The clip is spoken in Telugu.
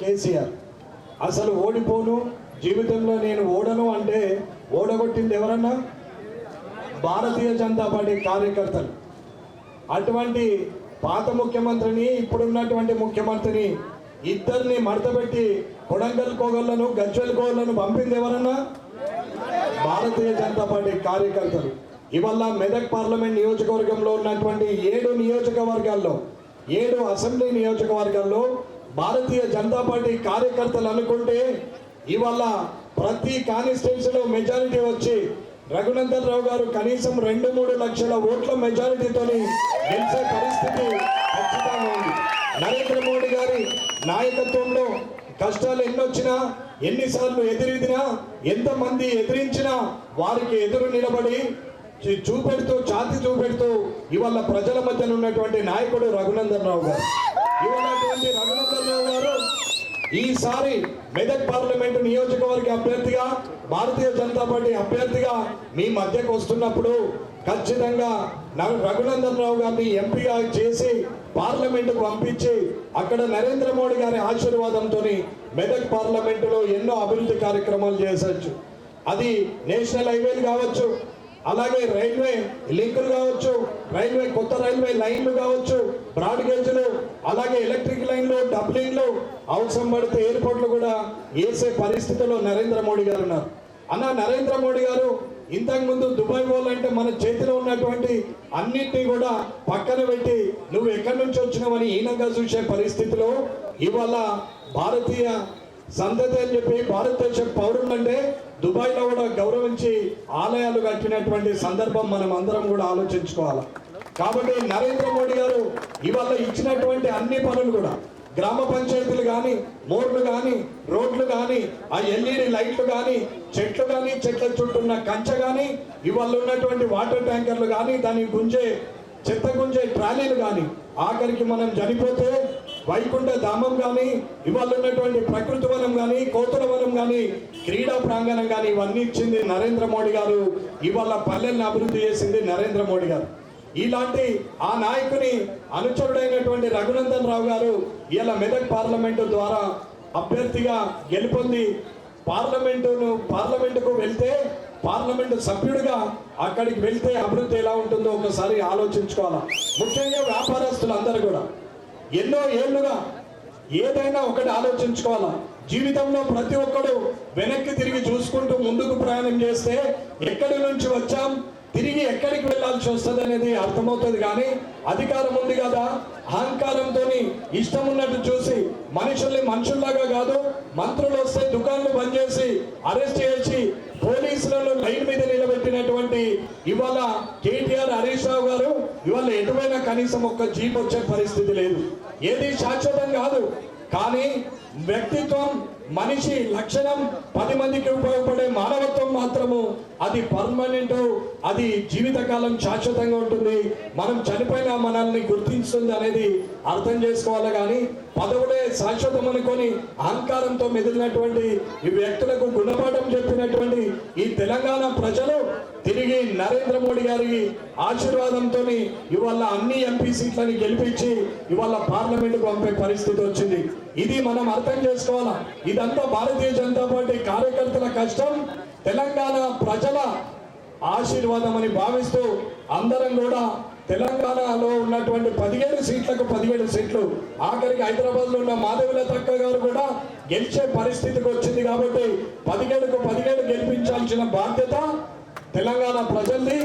కేసీఆర్. అసలు ఓడిపోను, జీవితంలో నేను ఓడను అంటే ఓడగొట్టింది ఎవరన్నా? భారతీయ జనతా పార్టీ కార్యకర్తలు. అటువంటి పాత ముఖ్యమంత్రిని, ఇప్పుడున్నటువంటి ముఖ్యమంత్రిని ఇద్దరిని మడతపెట్టి కొడంగల్ కోగళ్లను, గజ్వెల్ కోగళ్లను పంపింది ఎవరన్నా? భారతీయ జనతా పార్టీ కార్యకర్తలు. ఇవాళ మెదక్ పార్లమెంట్ నియోజకవర్గంలో ఉన్నటువంటి 7 నియోజకవర్గాల్లో, 7 అసెంబ్లీ నియోజకవర్గాల్లో భారతీయ జనతా పార్టీ కార్యకర్తలు అనుకుంటే ఇవాళ ప్రతి కాన్స్టిట్యున్సీలో మెజారిటీ వచ్చి రఘునందన్ రావు గారు కనీసం 2-3 లక్షల ఓట్ల మెజారిటీతో గెలిచే పరిస్థితి ఖచ్చితంగా ఉంది. నరేంద్ర మోడీ గారి నాయకత్వంలో కష్టాలు ఎన్నొచ్చినా, ఎన్నిసార్లు ఎదిరిదినా, ఎంతమంది ఎదిరించినా వారికి ఎదురు నిలబడి చూపెడుతూ, ఛాతి చూపెడుతూ ఇవాళ ప్రజల మధ్యన ఉన్నటువంటి నాయకుడు రఘునందన్ రావు గారు. ఇవాళ రఘునందన్ రావు గారు ఈసారి మెదక్ పార్లమెంటు నియోజకవర్గ అభ్యర్థిగా, భారతీయ జనతా పార్టీ అభ్యర్థిగా మీ మధ్యకు వస్తున్నప్పుడు ఖచ్చితంగా రఘునందన్ రావు గారిని ఎంపీగా చేసి పార్లమెంటుకు పంపించి అక్కడ నరేంద్ర మోడీ గారి ఆశీర్వాదంతో మెదక్ పార్లమెంటులో ఎన్నో అభివృద్ధి కార్యక్రమాలు చేసొచ్చు. అది నేషనల్ హైవేలు కావచ్చు, అలాగే రైల్వే లింకులు కావచ్చు, కొత్త రైల్వే లైన్లు కావచ్చు, బ్రాడ్ గేజ్లు, అలాగే ఎలక్ట్రిక్ లైన్లు, డబ్లింగ్లు, అవసరం పడితే ఎయిర్పోర్ట్లు కూడా వేసే పరిస్థితిలో నరేంద్ర మోడీ గారు ఉన్నారు. నరేంద్ర మోడీ గారు ఇంతకుముందు దుబాయ్ పోవాలంటే మన చేతిలో ఉన్నటువంటి అన్నింటినీ కూడా పక్కన పెట్టి నువ్వు ఎక్కడి నుంచి వచ్చినావని హీనంగా చూసే పరిస్థితిలో ఇవాళ భారతీయ సంతతి అని చెప్పి భారతదేశ పౌరులంటే దుబాయ్లో కూడా గౌరవించి ఆలయాలు కట్టినటువంటి సందర్భం మనం అందరం కూడా ఆలోచించుకోవాలి. కాబట్టి నరేంద్ర మోడీ గారు ఇవాళ ఇచ్చినటువంటి అన్ని పనులు కూడా, గ్రామ పంచాయతీలు కానీ, మోర్లు కానీ, రోడ్లు కానీ, ఆ ఎల్ఈడి లైట్లు కానీ, చెట్లు కానీ, చెట్ల చుట్టూ ఉన్న కంచె కానీ, ఇవాళ ఉన్నటువంటి వాటర్ ట్యాంకర్లు కానీ, దాన్ని చెత్త గుంజే ట్రాలీలు కానీ, ఆఖరికి మనం చనిపోతే వైకుంఠ ధామం కానీ, ఇవాళ ఉన్నటువంటి ప్రకృతి వనం కానీ, కోతుల వనం కానీ, క్రీడా ప్రాంగణం కానీ, ఇవన్నీ ఇచ్చింది నరేంద్ర మోడీ గారు. ఇవాళ పల్లెల్ని అభివృద్ధి చేసింది నరేంద్ర మోడీ గారు. ఇలాంటి ఆ నాయకుని అనుచరుడైనటువంటి రఘునందన్ రావు గారు ఇలా మెదక్ పార్లమెంటు ద్వారా అభ్యర్థిగా గెలుపొంది పార్లమెంటుకు వెళ్తే, పార్లమెంటు సభ్యుడిగా అక్కడికి వెళ్తే అభివృద్ధి ఎలా ఉంటుందో ఒకసారి ఆలోచించుకోవాలి. ముఖ్యంగా వ్యాపారస్తులు అందరూ కూడా ఎన్నో ఏళ్లుగా ఏదైనా ఒకటి ఆలోచించుకోవాలా. జీవితంలో ప్రతి ఒక్కడు వెనక్కి తిరిగి చూసుకుంటూ ముందుకు ప్రయాణం చేస్తే ఎక్కడి నుంచి వచ్చాం, తిరిగి ఎక్కడికి వెళ్లాల్సి వస్తుంది అనేది అర్థమవుతుంది. కానీ అధికారం ఉంది కదా, అహంకారంతో ఇష్టం ఉన్నట్టు చూసి మనుషుల్ని మనుషుల్లాగా కాదు, మంత్రులు వస్తే దుకాణాలు బంద్ చేసి అరెస్ట్ చేసి పోలీసులను లైన్ మీద నిలబెట్టినటువంటి ఇవాళ కేటీఆర్, హరీష్ రావు గారు ఇవాళ ఎటువైనా కనీసం ఒక్క జీప్ వచ్చే పరిస్థితి లేదు. ఏది శాశ్వతం కాదు, కానీ వ్యక్తిత్వం, మనిషి లక్షణం, 10 మందికి ఉపయోగపడే మానవత్వం మాత్రము అది పర్మనెంట్, అది జీవితకాలం శాశ్వతంగా ఉంటుంది. మనం చనిపోయినా మనల్ని గుర్తిస్తుంది అనేది అర్థం చేసుకోవాలి. కానీ పదవులే శాశ్వతం అనుకొని అహంకారంతో మెదిలినటువంటి ఈ వ్యక్తులకు గుణపాఠం చెప్పినటువంటి ఈ తెలంగాణ ప్రజలు తిరిగి నరేంద్ర మోడీ గారి ఆశీర్వాదంతో ఇవాళ అన్ని ఎంపీ సీట్లని గెలిపించి ఇవాళ పార్లమెంటుకు పంపే పరిస్థితి వచ్చింది. ఇది మనం అర్థం చేసుకోవాలా. ఇదంతా భారతీయ జనతా పార్టీ కార్యకర్తల కష్టం, తెలంగాణ ప్రజల ఆశీర్వాదం అని భావిస్తూ అందరం కూడా తెలంగాణలో ఉన్నటువంటి 17 సీట్లకు 17 సీట్లు, ఆఖరికి హైదరాబాద్ లో ఉన్న మాధవిలతక్క గారు కూడా గెలిచే పరిస్థితికి వచ్చింది. కాబట్టి 17కు 17 గెలిపించాల్సిన బాధ్యత తెలంగాణ ప్రజల్ని.